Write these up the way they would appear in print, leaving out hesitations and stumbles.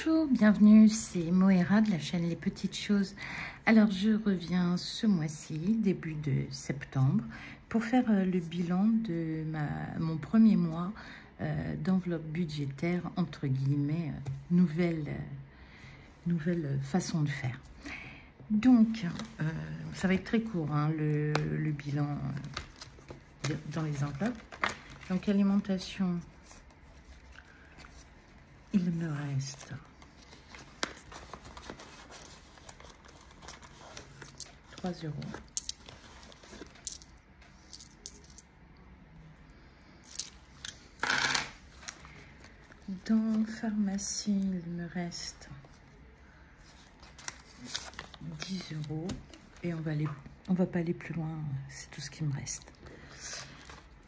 Bonjour, bienvenue, c'est Moira de la chaîne Les Petites Choses. Alors je reviens ce mois-ci, début de septembre, pour faire le bilan de mon premier mois d'enveloppe budgétaire, entre guillemets, nouvelle façon de faire. Donc, ça va être très court, hein, le bilan dans les enveloppes. Donc, alimentation, il me reste 3 €. Dans pharmacie, il me reste 10 € et on va pas aller plus loin, c'est tout ce qui me reste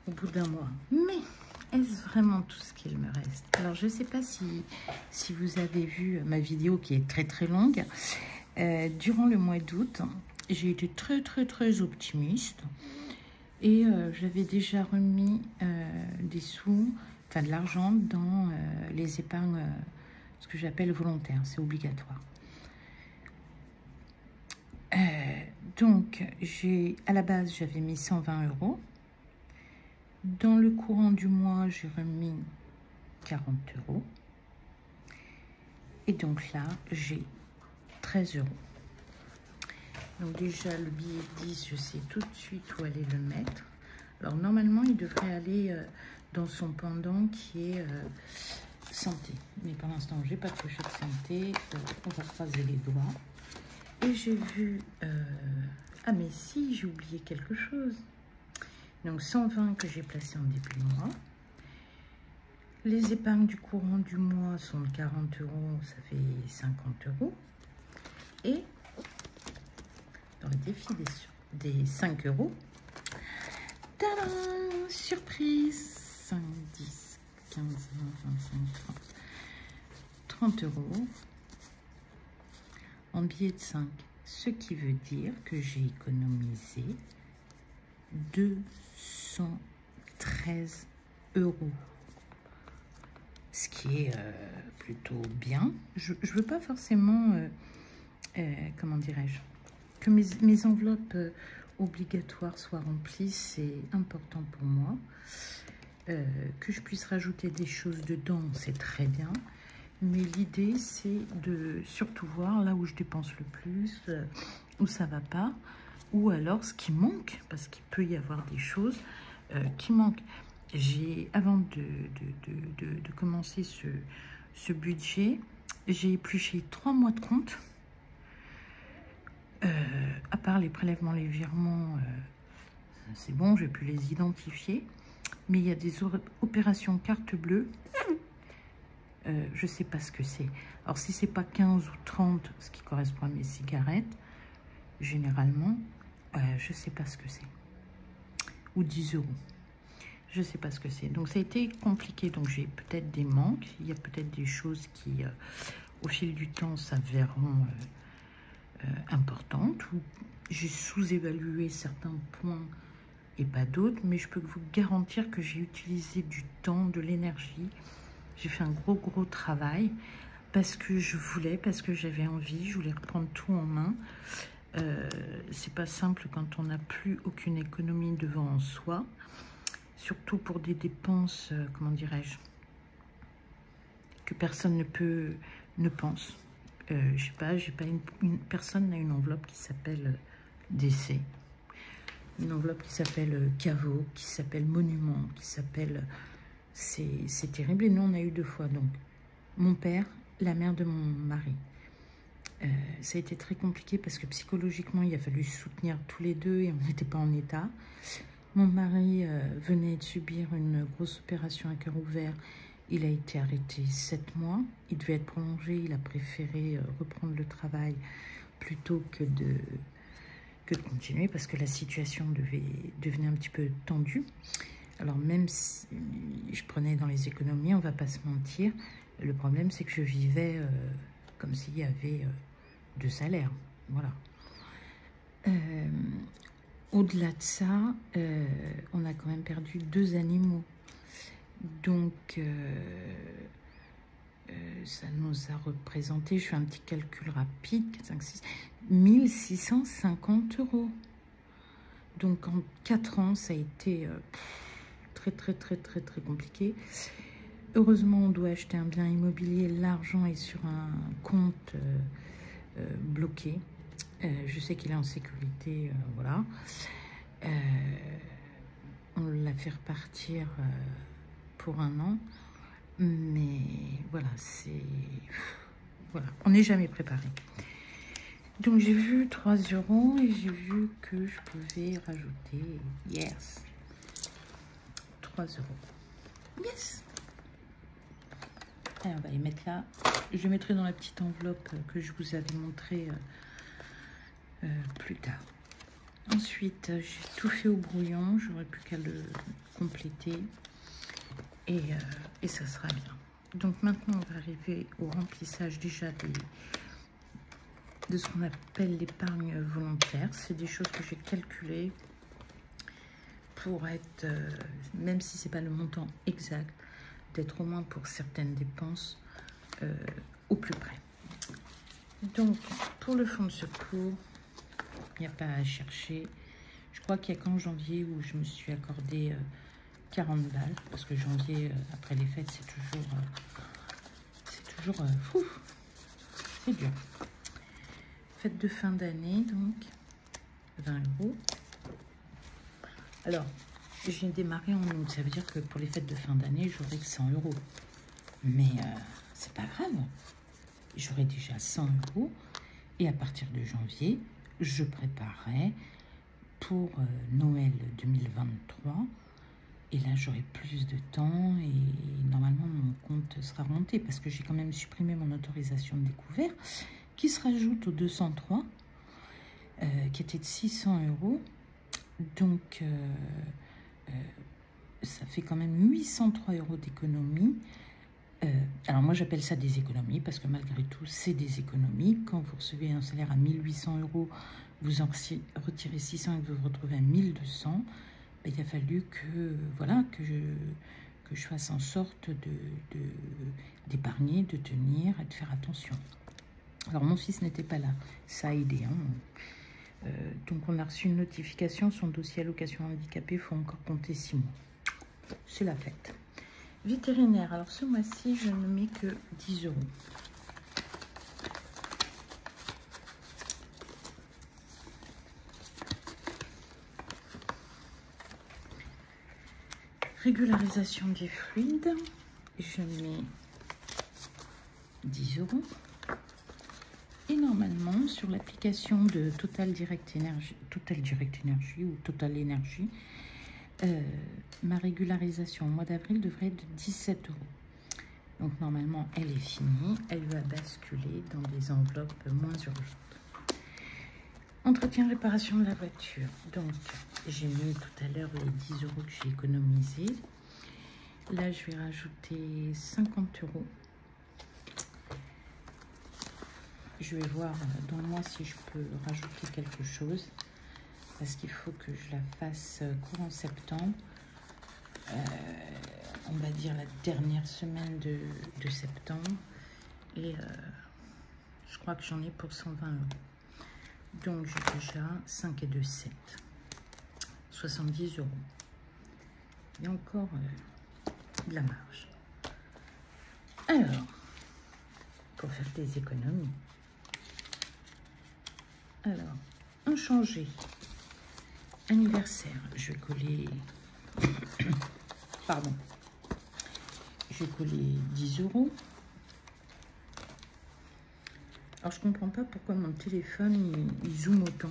au bout d'un mois. Mais est-ce vraiment tout ce qu'il me reste? Alors je sais pas si vous avez vu ma vidéo qui est très longue. Durant le mois d'août, j'ai été très optimiste et j'avais déjà remis des sous, enfin de l'argent dans les épargnes, ce que j'appelle volontaires, c'est obligatoire. Donc, à la base, j'avais mis 120 €. Dans le courant du mois, j'ai remis 40 €. Et donc là, j'ai 13 €. Donc déjà, le billet 10, je sais tout de suite où aller le mettre. Alors, normalement, il devrait aller dans son pendant qui est santé. Mais pour l'instant, j'ai pas de pochette santé. On va croiser les doigts. Et j'ai vu... ah mais si, j'ai oublié quelque chose. Donc 120 que j'ai placé en début de mois. Les épargnes du courant du mois sont de 40 €, ça fait 50 €. Et dans le défi des 5 €, tadam, surprise, 5, 10, 15, 20, 25, 30 € en billets de 5. Ce qui veut dire que j'ai économisé 213 €. Ce qui est plutôt bien. Je ne veux pas forcément, comment dirais-je, que mes enveloppes obligatoires soient remplies. C'est important pour moi. Que je puisse rajouter des choses dedans, c'est très bien. Mais l'idée, c'est de surtout voir là où je dépense le plus, où ça va pas, ou alors ce qui manque, parce qu'il peut y avoir des choses qui manquent. Avant de commencer ce budget, j'ai épluché 3 mois de compte. À part les prélèvements, les virements, c'est bon, j'ai pu les identifier. Mais il y a des opérations carte bleue. Je sais pas ce que c'est. Alors, si c'est pas 15 ou 30, ce qui correspond à mes cigarettes, généralement, je sais pas ce que c'est. Ou 10 €. Je sais pas ce que c'est. Donc, ça a été compliqué. Donc, j'ai peut-être des manques. Il y a peut-être des choses qui, au fil du temps, s'avéreront importantes. Ou j'ai sous-évalué certains points et pas d'autres. Mais je peux vous garantir que j'ai utilisé du temps, de l'énergie. J'ai fait un gros travail parce que parce que j'avais envie, je voulais reprendre tout en main. C'est pas simple quand on n'a plus aucune économie devant soi, surtout pour des dépenses, comment dirais-je, que personne ne pense. Je sais pas, personne n'a une enveloppe qui s'appelle décès, une enveloppe qui s'appelle caveau, qui s'appelle monument, qui s'appelle... C'est terrible. Et nous, on a eu 2 fois. Donc, mon père, la mère de mon mari. Ça a été très compliqué parce que psychologiquement, il a fallu soutenir tous les deux et on n'était pas en état. Mon mari venait de subir une grosse opération à cœur ouvert. Il a été arrêté 7 mois. Il devait être prolongé. Il a préféré reprendre le travail plutôt que de continuer parce que la situation devenait un petit peu tendue. Alors, même si je prenais dans les économies, on ne va pas se mentir, le problème, c'est que je vivais comme s'il y avait 2 salaires. Voilà. Au-delà de ça, on a quand même perdu 2 animaux. Donc, ça nous a représenté, je fais un petit calcul rapide, 4, 5, 6, 1650 €. Donc en 4 ans, ça a été très compliqué. Heureusement, on doit acheter un bien immobilier, l'argent est sur un compte bloqué. Je sais qu'il est en sécurité, voilà. On l'a fait repartir pour 1 an. Mais voilà, c'est... Voilà, on n'est jamais préparé. Donc j'ai vu 3 € et j'ai vu que je pouvais rajouter, yes, 3 €. Yes. Et on va les mettre là. Je mettrai dans la petite enveloppe que je vous avais montré plus tard. Ensuite, j'ai tout fait au brouillon. J'aurais plus qu'à le compléter. Et ça sera bien. Donc maintenant, on va arriver au remplissage déjà de ce qu'on appelle l'épargne volontaire. C'est des choses que j'ai calculées pour être, même si c'est pas le montant exact, d'être au moins pour certaines dépenses au plus près. Donc, pour le fonds de secours, il n'y a pas à chercher. Je crois qu'il n'y a qu'en janvier où je me suis accordé 40 balles, parce que janvier, après les fêtes, c'est toujours fou, c'est dur. Fête de fin d'année, donc 20 €. Alors, j'ai démarré en août, ça veut dire que pour les fêtes de fin d'année, j'aurai que 100 €. Mais c'est pas grave, j'aurai déjà 100 €. Et à partir de janvier, je préparerai pour Noël 2023. Et là, j'aurai plus de temps et normalement, mon compte sera remonté parce que j'ai quand même supprimé mon autorisation de découvert qui se rajoute aux 203, qui était de 600 €. Donc, ça fait quand même 803 € d'économie. Alors, moi, j'appelle ça des économies parce que malgré tout, c'est des économies. Quand vous recevez un salaire à 1800 €, vous en retirez 600 et vous vous retrouvez à 1200. Il a fallu que, voilà, que je fasse en sorte d'épargner, de tenir et de faire attention. Alors, mon fils n'était pas là. Ça a aidé. Hein. Donc, on a reçu une notification. Son dossier allocation handicapé, il faut encore compter 6 mois. C'est la fête. Vétérinaire. Alors, ce mois-ci, je ne mets que 10 €. Régularisation des fluides, je mets 10 €. Et normalement, sur l'application de Total Direct Energy ou Total Energy, ma régularisation au mois d'avril devrait être de 17 €. Donc normalement, elle est finie. Elle va basculer dans des enveloppes moins urgentes. Entretien, réparation de la voiture. Donc, j'ai mis tout à l'heure les 10 € que j'ai économisés. Là, je vais rajouter 50 €. Je vais voir dans le mois si je peux rajouter quelque chose. Parce qu'il faut que je la fasse courant septembre. On va dire la dernière semaine de septembre. Et je crois que j'en ai pour 120 €. Donc, j'ai déjà 5 et 2, 7. 70 €. Il y a encore de la marge. Alors, pour faire des économies. Alors, inchangé. Anniversaire. Je vais coller... Pardon. Je vais coller 10 €. Alors, je comprends pas pourquoi mon téléphone, il zoome autant.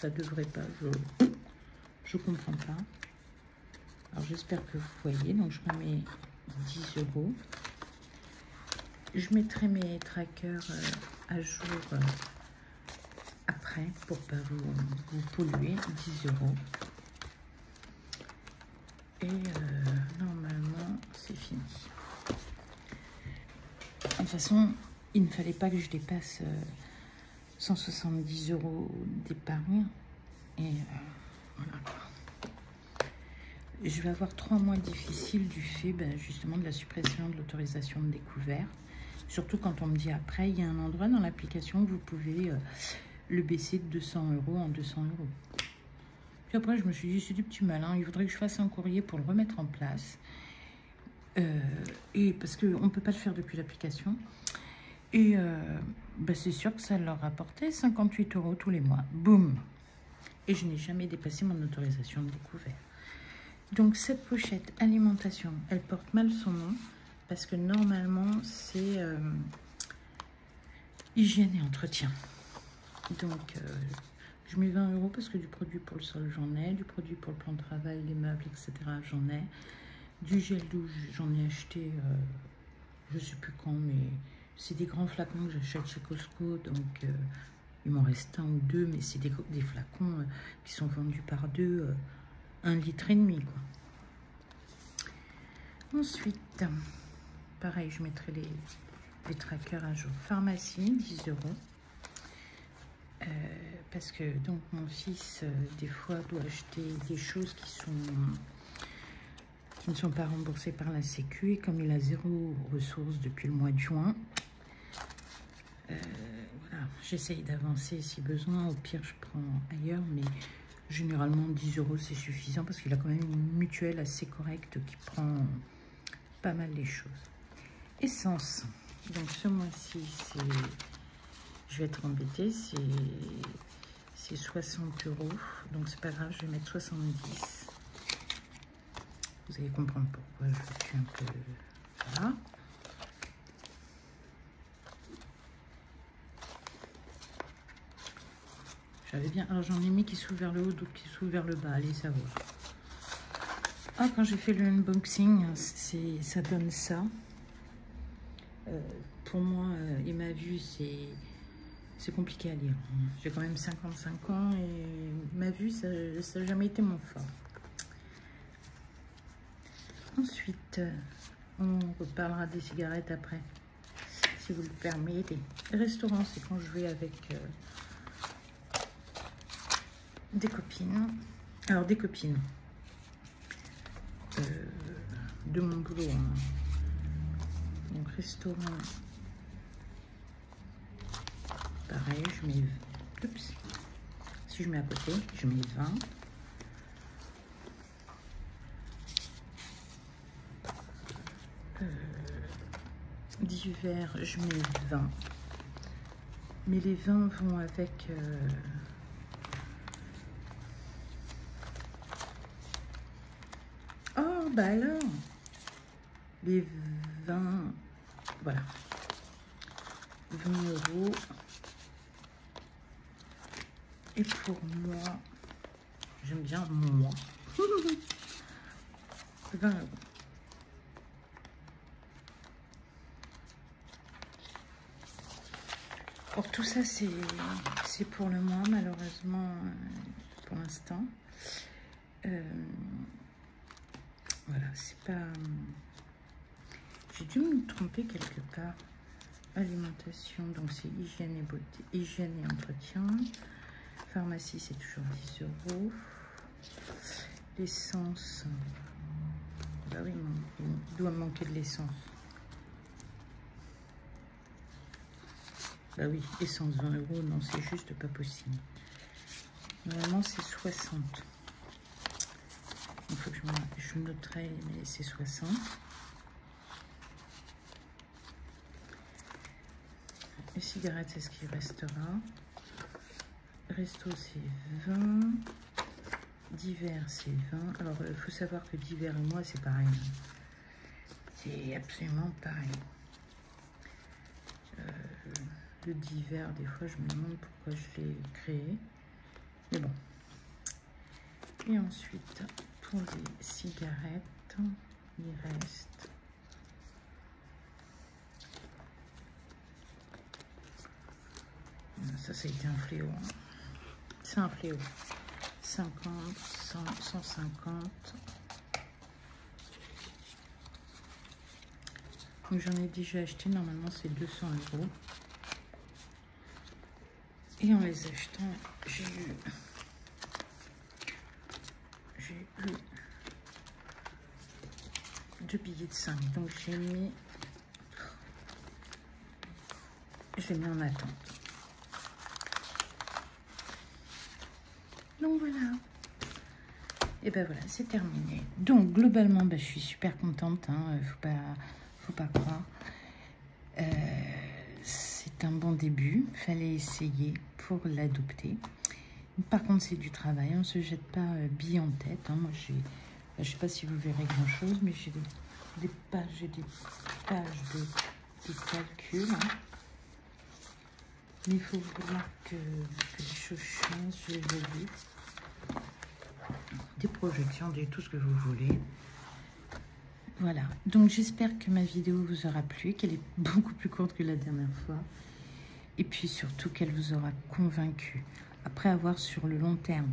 Ça devrait pas, je comprends pas. Alors, j'espère que vous voyez. Donc, je remets 10 €. Je mettrai mes trackers à jour après pour pas vous polluer. 10 €. Et normalement, c'est fini. De toute façon, il ne fallait pas que je dépasse 170 € d'épargne. Et voilà. je vais avoir 3 mois difficiles du fait justement de la suppression de l'autorisation de découvert. Surtout quand on me dit après, il y a un endroit dans l'application où vous pouvez le baisser de 200 € en 200 €. Puis après, je me suis dit, c'est du petit malin, il faudrait que je fasse un courrier pour le remettre en place. Et parce qu'on ne peut pas le faire depuis l'application. Et c'est sûr que ça leur rapportait 58 € tous les mois. Boum! Et je n'ai jamais dépassé mon autorisation de découvert. Donc cette pochette alimentation, elle porte mal son nom parce que normalement c'est hygiène et entretien. Donc je mets 20 € parce que du produit pour le sol j'en ai, du produit pour le plan de travail, les meubles, etc. j'en ai. Du gel douche j'en ai acheté, je sais plus quand, mais c'est des grands flacons que j'achète chez Costco, donc il m'en reste un ou deux, mais c'est des flacons qui sont vendus par deux, 1,5 litre quoi. Ensuite, pareil, je mettrai les trackers à jour. Pharmacie, 10 €. Parce que donc mon fils, des fois, doit acheter des choses qui ne sont pas remboursées par la Sécu. Et comme il a 0 ressources depuis le mois de juin, voilà, j'essaye d'avancer si besoin. Au pire, je prends ailleurs, mais généralement 10 € c'est suffisant parce qu'il a quand même une mutuelle assez correcte qui prend pas mal les choses. Essence. Donc ce mois-ci, je vais être embêtée, c'est 60 €. Donc c'est pas grave, je vais mettre 70. Vous allez comprendre pourquoi je suis un peu... Voilà. J'avais bien... Alors j'en ai mis qui s'ouvrent vers le haut, d'autres qui s'ouvrent vers le bas, allez savoir. Ah, quand j'ai fait le unboxing, ça donne ça. Pour moi, et ma vue, c'est compliqué à lire. J'ai quand même 55 ans et ma vue, ça n'a jamais été mon fort. Ensuite, on reparlera des cigarettes après, si vous le permettez. Restaurant, c'est quand je vais avec des copines. Alors, des copines de mon boulot. Hein. Donc, restaurant, pareil, je mets... Oups. Si je mets à côté, je mets 20. D'hiver, je mets 20. Mais les 20 vont avec... Oh, bah alors, les 20... Voilà. 20 €. Et pour moi, j'aime bien moi. 20 €. Or, tout ça, c'est pour le mois, malheureusement, pour l'instant. Voilà, c'est pas... J'ai dû me tromper quelque part. Alimentation, donc c'est hygiène et beauté, hygiène et entretien. Pharmacie, c'est toujours 10 €. L'essence, bah oui, il doit me manquer de l'essence. Bah oui, essence 20 €, non, c'est juste pas possible. Normalement, c'est 60. Il faut que je noterai, mais c'est 60. Les cigarettes, c'est ce qui restera. Resto, c'est 20. D'hiver, c'est 20. Alors, il faut savoir que d'hiver et moi, c'est pareil. C'est absolument pareil. Le d'hiver, des fois, je me demande pourquoi je l'ai créé. Mais bon. Et ensuite, pour les cigarettes, il reste... Ça, ça a été un fléau. Hein. C'est un fléau. 50, 100, 150. Donc, j'en ai déjà acheté. Normalement, c'est 200 €. Et en les achetant, j'ai eu 2 billets de 5. Donc j'ai mis... Je les mets en attente. Donc voilà. Et ben voilà, c'est terminé. Donc globalement, ben, je suis super contente. Hein, faut pas croire. C'est un bon début. Fallait essayer pour l'adopter. Par contre, c'est du travail. On ne se jette pas billes en tête. Hein. Moi, je ne sais pas si vous verrez grand chose, mais j'ai des pages et des pages de calcul. Hein. Mais il faut voir que les choses changent, j'ai vu. Des projections, tout ce que vous voulez. Voilà. Donc, j'espère que ma vidéo vous aura plu, qu'elle est beaucoup plus courte que la dernière fois. Et puis, surtout, qu'elle vous aura convaincu. Après, à voir sur le long terme.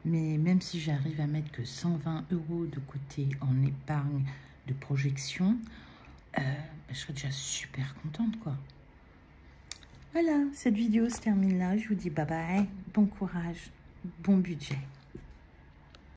Mais même si j'arrive à mettre que 120 € de côté en épargne de projection, je serais déjà super contente, quoi. Voilà, cette vidéo se termine là. Je vous dis bye bye, bon courage, bon budget.